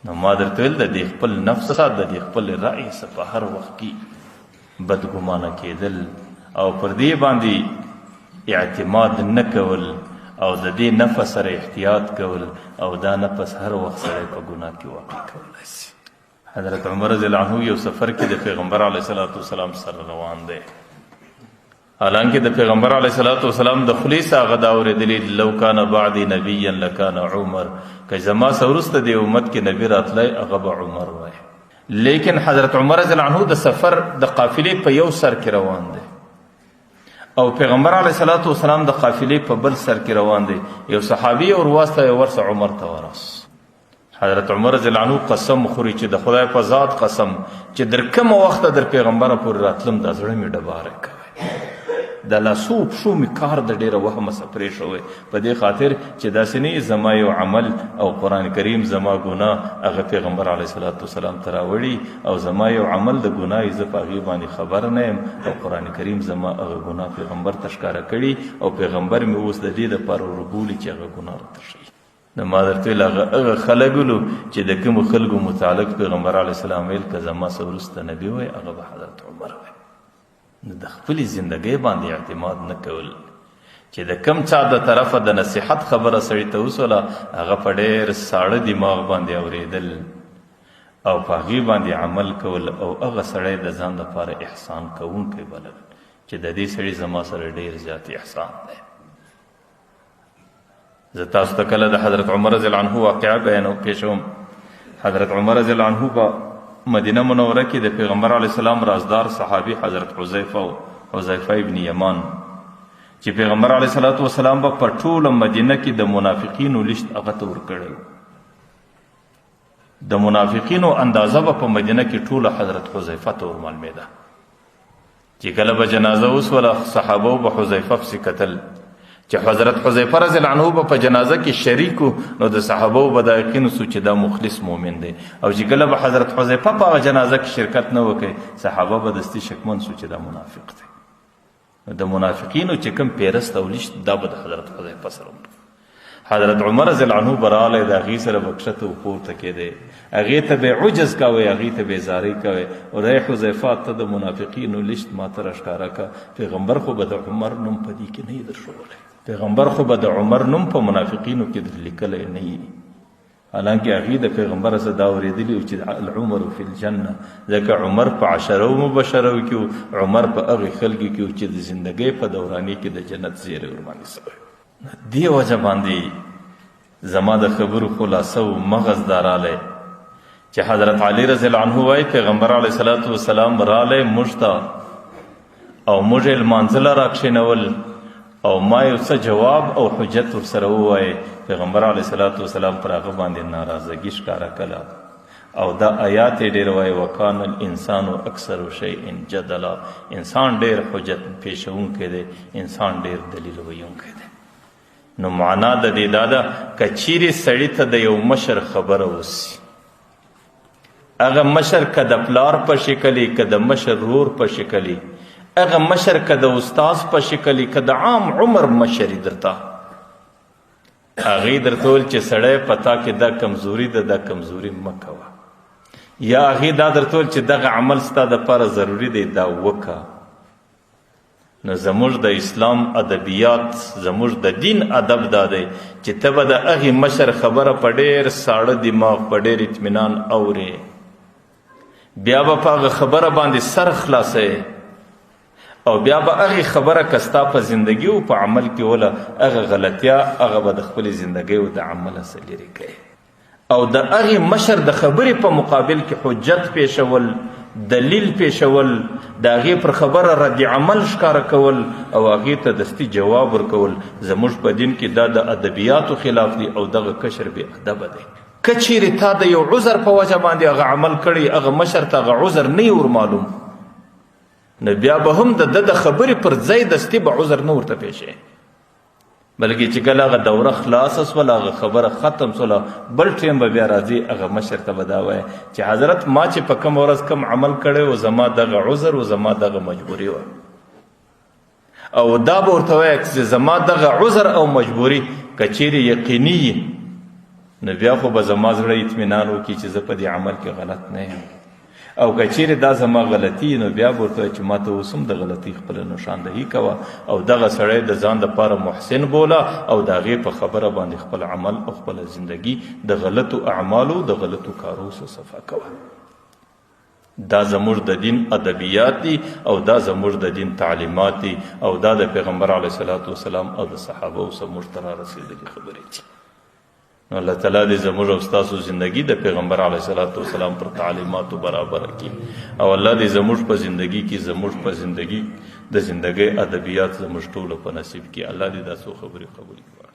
نو ما درته ویل د دې خپل نفس د دې خپل رأی څخه په هر وخت کې بدګمانه کېدل او پر دې باندې اعتماد نه کول او د دې نفس سره احتیاط کول او دا نفس هر وخت سره په ګناه کې واقع کولی شي. حضرت عمر رضی الله عنه یو سفر کې د پیغمبر علیه الصلاۃ والسلام سره روان دی، حالانکه د پیغمبر علیه الصلاۃ والسلام د خولې څخه هغه دا اورېدلي لو کان بعدي نبیا لکان عمر، که زما څخه وروسته د امت کې نبي راتلی هغه به عمر وای. لیکن حضرت عمر رضی الله عنه د سفر د قافلې په یو سر کې روان دی او پیغمبر علیه الصلاۃ والسلام د قافلې په بل سر کې روان دی. یو صحابي اور واسطه ورسه عمر ته ورس. حضرت عمر رضی الله عنه قسم خوري چې د خدای په ذات قسم چې در کوم وخت در پیغمبر پورې راتلم د زړه می ډباره کوي، د لاسو پښو می کار د ډیره وهمه سپرې شوی په دې خاطر چې داسې نه زما یو عمل او قرآن کریم زما ګناه هغه پیغمبر علیه الصلاۃ والسلام ته راوړي او زما یو عمل د ګناه زه په هغې باندې خبر نه یم او قرآن کریم زما هغه ګناه پیغمبر ته ښکاره کړي او پیغمبر مې اوس د دې دپاره وربولي چې هغه ګناه راته ښیي. نو ما درته ویل هغه خلک ولو چې د کومو خلکو متعلق پیغمبر علیه السلام ویل که زما څه وروسته نبي وی هغه به حضرت عمر وی. نو د خپلې زندګۍ باندې اعتماد نه کول چې د کم چا د طرفه د نصیحت خبره سړي ته وسوله هغه په ډېر ساړه دماغ باندې اورېدل او په هغې باندې عمل کول او هغه سړی د ځان لپاره احسان کوونکی بلل چې د دې سړي زما سره ډېر زیات احسان دی. زه تاسو ته کله د حضرت عمر رضی الله عنه واقعه پیشوم. حضرت عمر رضی الله عنه په مدینه منوره کې د پیغمبر علیه السلام رازدار صحابي حضرت حذیفه ابن یمان چې پیغمبر علیه الصلاۃ والسلام به په ټوله مدینه کې د منافقینو لیست هغه ته ورکړی، د منافقینو اندازه به په مدینه کې ټوله حضرت حذیفه ته ورمعلومېده چې کله به جنازه وسوله صحابه به حذیفه پسې کتل چې حضرت حذیفه رضی الله عنه په جنازه کې شریکو نو د صحابه به دا یقین سو چې دا مخلص مؤمن دی او چې کله به حضرت حذیفه په جنازه کې شرکت نه وکړي صحابه به دستی شکمن سو چې دا منافق دی. د منافقینو چې کوم پیرست او لیست دا به د حضرت حذیفه سره حضرت عمر رضی الله عنه براله د هغې سره به کښته و پورته کېدی، هغې ته به عجز کوئ، هغې ته به زارۍ کوئ او ای حذیفه ته د منافقینو لیست ما ته راښکاره که پیغمبر خو به د عمر نوم په دې کې نه یې درښولی، پیغمبر خو به د عمر نوم په منافقینو کې در لیکلی نه وي، حالانکه هغې د پیغمبر څخه دا اورېدلي چې العمر فی الجنه، ځکه عمر په عشرو مبشرو کې عمر په هغې خلکو کې چې د زندګۍ په دوراني کې د جنت زیری ورباندې سوی. دې وجه باندې زما د خبرو خلاصه و مغز دا رالی چې حضرت علی رضی الله عنه وایي پیغمبر علیه الصلاۃ والسلام رالی موږ ته او موږ یې لمانځله راکښېنول او ما یو څه جواب او حجت ورسره ووایه. پیغمبر علیه الصلاۃ والسلام پر هغه باندې ناراضګي ښکاره کله او دا آیات یې ډېر وایي وکان الانسان اکثر شیء جدلا، انسان ډېر حجت پیشونکی دی، انسان ډېر دلیل ویونکی دی. نو معنا د دې دا ده که چیرې سړي ته د یو مشر خبره وسي، هغه مشر که د پلار په شکل که د مشر رور په شکل هغه مشر که د استاز په شکل که د عام عمر مشر درته هغې درته ویل چې سړی په تا کې دا کمزوري ده دا کمزوري مه کوه، یا هغې دا درته ویل چې دغه عمل ستا دپاره ضروري دی دا وکړه. نو زموږ د اسلام ادبیات زموږ د دین ادب دا دی چې ته به د هغې مشر خبره په ډېر ساړه دماغ په ډېر اطمینان اورې، بیا به په هغه خبره باندې سر خلاصوې او بیا به هغې خبره که ستا په زندګي او په عمل کې وله هغه غلطیا هغه به د خپلې زندګۍ او د عمله څه لرې کوې او د هغې مشر د خبرې په مقابل کې حجت پیشول، دلیل پیشول، د هغې پر خبره رد عمل ښکاره کول او هغې ته دستي جواب ورکول زموږ په دین کې دا د ادبیاتو خلاف دی او دغه کشر بې ادبه دی. که چیرې تا د یو عذر په وجه باندې هغه عمل کړی هغه مشر ته هغه عذر نه ور معلوم نو بیا به هم د ده د خبرې پر ځای دستي به عذر نه ورته پیښې، بلکې چې کله هغه دوره خلاصه سوله هغه خبره ختم سوله بل ټیم به بیا راځي هغه مشر ته به دا وایي چې حضرت ما چې په کوم ورځ کوم عمل کړی و زما دغه عذر و زما دغه مجبوري وه او دا به ورته وایي چې زما دغه عذر او مجبوري که چیرې یقیني نو بیا خو به زما زړه اطمینان وکړي چې زه په دې عمل کې غلط نه یم. او که چیرې دا زما غلطي نو بیا به ورته چې ما ته اوس هم د غلطي خپله نشاندهي کوه او دغه سړی د ځان دپاره محسن بوله او د هغې په خبره باندې خپل عمل او خپله زندگی د غلطو اعمالو د غلطو کارو څخه صفا کوه. دا زموږ د دین ادبیات دي او دا زموږ د دین تعلیمات دي او دا د پیغمبر علیه صلات وسلام او د صحابو څخه موږ ته رارسېدلي خبرې دي. نو الله تعالی دې زموږ او ستاسو زندگی د پیغمبر علیه صلات وسلام پر تعلیماتو برابر کړي او الله دې زموږ په زندگی کې زموږ په زندگی د زندګۍ ادبیات زموږ ټولو په نصیب کړي. الله دې دا څو خبرې قبول کړي.